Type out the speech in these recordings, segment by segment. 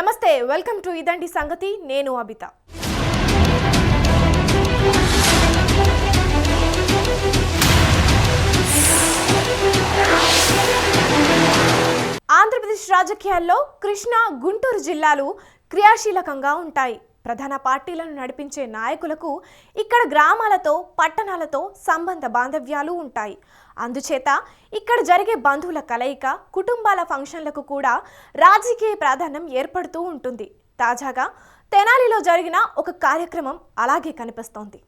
నమస్తే, welcome to ఇదండి సంగతి. నేను అబిత. ఆంధ్రప్రదేశ్ రాజకీయాల్లో కృష్ణా, గుంటూరు జిల్లాలు క్రియాశీలకంగా ఉంటాయి. ప్రధాన పార్టీలను నడిపించే నాయకులకు ఇక్కడ గ్రామాలతో, పట్టణాలతో సంబంధ బాంధవ్యాలు ఉంటాయి. అందుచేత ఇక్కడ జరిగే బంధువుల కలయిక, కుటుంబాల ఫంక్షన్లకు కూడా రాజకీయ ప్రాధాన్యం ఏర్పడుతూ ఉంటుంది. తాజాగా తెనాలిలో జరిగిన ఒక కార్యక్రమం అలాగే కనిపిస్తోంది.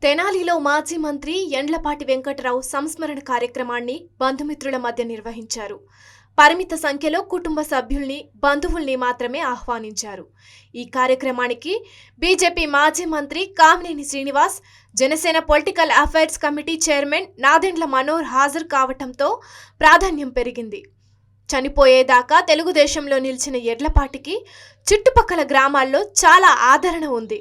తెనాలిలో మాజీ మంత్రి యండ్లపాటి వెంకటరావు సంస్మరణ కార్యక్రమాన్ని బంధుమిత్రుల మధ్య నిర్వహించారు. పరిమిత సంఖ్యలో కుటుంబ సభ్యుల్ని, బంధువుల్ని మాత్రమే ఆహ్వానించారు. ఈ కార్యక్రమానికి బీజేపీ మాజీ మంత్రి Kamineni Srinivas, Janasena political affairs committee chairman Nadendla Manohar హాజరు కావటంతో ప్రాధాన్యం పెరిగింది. చనిపోయేదాకా తెలుగుదేశంలో నిలిచిన యండ్లపాటికి చుట్టుపక్కల గ్రామాల్లో చాలా ఆదరణ ఉంది.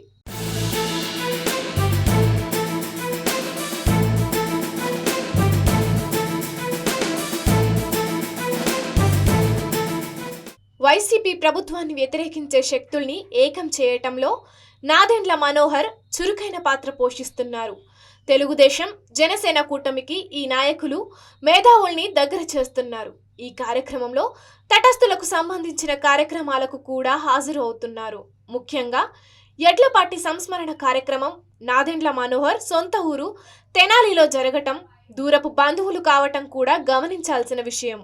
వైసీపీ ప్రభుత్వాన్ని వ్యతిరేకించే శక్తుల్ని ఏకం చేయటంలో నాదెండ్ల మనోహర్ చురుకైన పాత్ర పోషిస్తున్నారు. తెలుగుదేశం, జనసేన కూటమికి ఈ నాయకులు మేధావుల్ని దగ్గర చేస్తున్నారు. ఈ కార్యక్రమంలో తటస్థులకు సంబంధించిన కార్యక్రమాలకు కూడా హాజరు అవుతున్నారు. ముఖ్యంగా యండ్లపాటి సంస్మరణ కార్యక్రమం నాదెండ్ల మనోహర్ సొంత ఊరు తెనాలిలో జరగటం, దూరపు బంధువులు కావటం కూడా గమనించాల్సిన విషయం.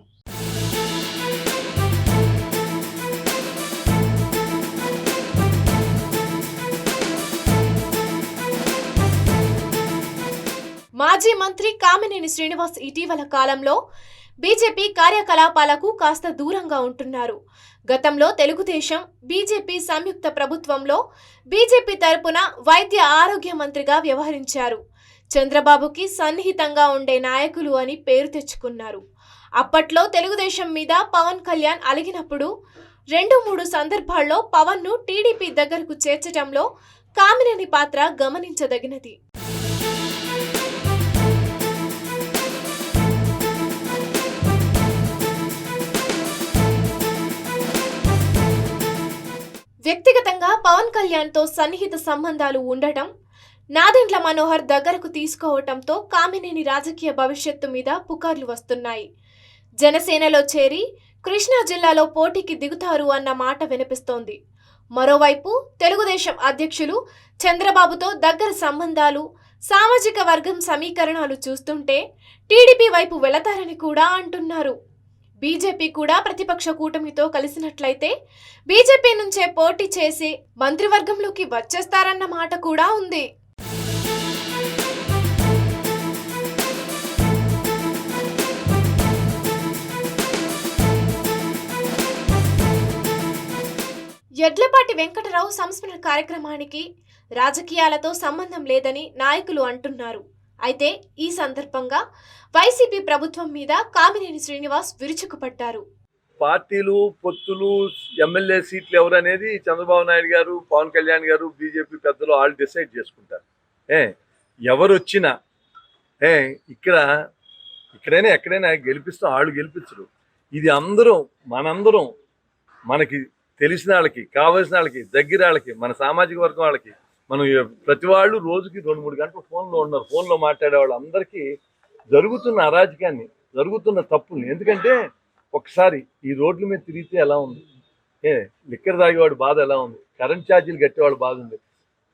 మాజీ మంత్రి కామినేని శ్రీనివాస్ ఇటీవల కాలంలో బీజేపీ కార్యకలాపాలకు కాస్త దూరంగా ఉంటున్నారు. గతంలో తెలుగుదేశం, బీజేపీ సంయుక్త ప్రభుత్వంలో బీజేపీ తరపున వైద్య ఆరోగ్య మంత్రిగా వ్యవహరించారు. చంద్రబాబుకి సన్నిహితంగా ఉండే నాయకులు అని పేరు తెచ్చుకున్నారు. అప్పట్లో తెలుగుదేశం మీద పవన్ కళ్యాణ్ అలిగినప్పుడు 2-3 సందర్భాల్లో పవన్ను టీడీపీ దగ్గరకు చేర్చడంలో కామినేని పాత్ర గమనించదగినది. వ్యక్తిగతంగా పవన్ కళ్యాణ్తో సన్నిహిత సంబంధాలు ఉండటం, నాదెండ్ల మనోహర్ దగ్గరకు తీసుకోవటంతో కామినేని రాజకీయ భవిష్యత్తు మీద పుకార్లు వస్తున్నాయి. జనసేనలో చేరి కృష్ణా జిల్లాలో పోటీకి దిగుతారు అన్న మాట వినిపిస్తోంది. మరోవైపు తెలుగుదేశం అధ్యక్షులు చంద్రబాబుతో దగ్గర సంబంధాలు, సామాజిక వర్గం సమీకరణాలు చూస్తుంటే టీడీపీ వైపు వెళతారని కూడా అంటున్నారు. బీజేపీ కూడా ప్రతిపక్ష కూటమితో కలిసినట్లయితే బీజేపీ నుంచే పోటీ చేసి మంత్రివర్గంలోకి వచ్చేస్తారన్న మాట కూడా ఉంది. యండ్లపాటి వెంకటరావు సంస్మరణ కార్యక్రమానికి రాజకీయాలతో సంబంధం లేదని నాయకులు అంటున్నారు. అయితే ఈ సందర్భంగా వైసీపీ ప్రభుత్వం మీద కామినేని శ్రీనివాస్ విరుచుకుపడ్డారు. పార్టీలు, పొత్తులు, ఎమ్మెల్యే సీట్లు ఎవరనేది చంద్రబాబు నాయుడు గారు, పవన్ కళ్యాణ్ గారు, బీజేపీ పెద్దలు వాళ్ళు డిసైడ్ చేసుకుంటారు. ఎవరు వచ్చినా ఇక్కడైనా ఎక్కడైనా గెలిపిస్తాం, వాళ్ళు గెలిపించరు. ఇది మనందరం మనకి తెలిసిన వాళ్ళకి, కావాల్సిన వాళ్ళకి, దగ్గర వాళ్ళకి, మన సామాజిక వర్గం వాళ్ళకి, మనం ప్రతి వాళ్ళు రోజుకి 2-3 గంటలు ఫోన్లో ఉన్నారు. ఫోన్లో మాట్లాడే వాళ్ళు అందరికీ జరుగుతున్న అరాజకాన్ని, జరుగుతున్న తప్పుల్ని, ఎందుకంటే ఒకసారి ఈ రోడ్ల మీద తిరిగితే ఎలా ఉంది, లిక్కర్ తాగేవాడు బాధ ఎలా ఉంది, కరెంట్ ఛార్జీలు కట్టేవాడు బాధ ఉంది.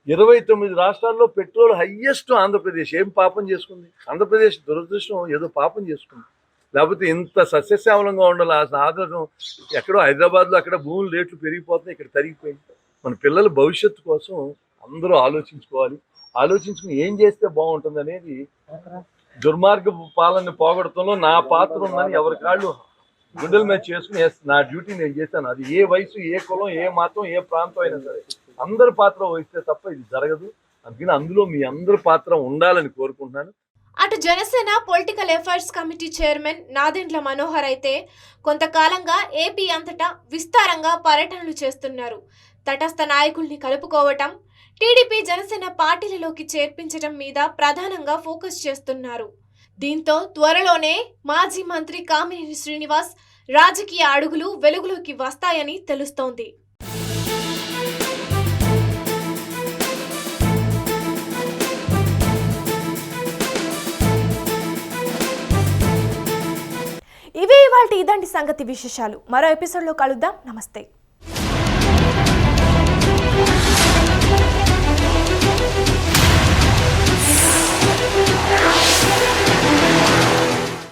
29 రాష్ట్రాల్లో పెట్రోల్ హయ్యెస్ట్ ఆంధ్రప్రదేశ్. ఏం పాపం చేసుకుంది ఆంధ్రప్రదేశ్? దురదృష్టం, ఏదో పాపం చేసుకుంది. లేకపోతే ఇంత సస్యశ్యామలంగా ఉండాలి. ఆ సాధనం ఎక్కడో హైదరాబాద్లో అక్కడ భూముల రేట్లు పెరిగిపోతున్నాయి, ఇక్కడ తరిగిపోయింది. మన పిల్లల భవిష్యత్తు కోసం అందరూ ఆలోచించుకోవాలి. ఆలోచించుకుని ఏం చేస్తే బాగుంటుంది అనేది, దుర్మార్గ పాలన పోగొడతంలో నా పాత్ర ఉందని ఎవరి కాళ్ళు గుండెల మీద చేసుకుని నా డ్యూటీ నేను చేశాను. అది ఏ వయసు, ఏ కులం, ఏ మతం, ఏ ప్రాంతం అయినా సరే అందరి పాత్ర వహిస్తే తప్ప ఇది జరగదు. అందుకని అందులో మీ అందరి పాత్ర ఉండాలని కోరుకుంటున్నాను. అటు Janasena political affairs committee chairman Nadendla Manohar అయితే కొంతకాలంగా ఏపీ అంతటా విస్తారంగా పర్యటనలు చేస్తున్నారు. తటస్థ నాయకుల్ని కలుపుకోవటం, టీడీపీ జనసేన పార్టీలలోకి చేర్పించడం మీద ప్రధానంగా ఫోకస్ చేస్తున్నారు. దీంతో త్వరలోనే మాజీ మంత్రి కామినేని శ్రీనివాస్ రాజకీయ అడుగులు వెలుగులోకి వస్తాయని తెలుస్తోంది. ఇవే ఇవాల్టి ఇదండి సంగతి విశేషాలు. మరో ఎపిసోడ్లో కలుద్దాం. నమస్తే.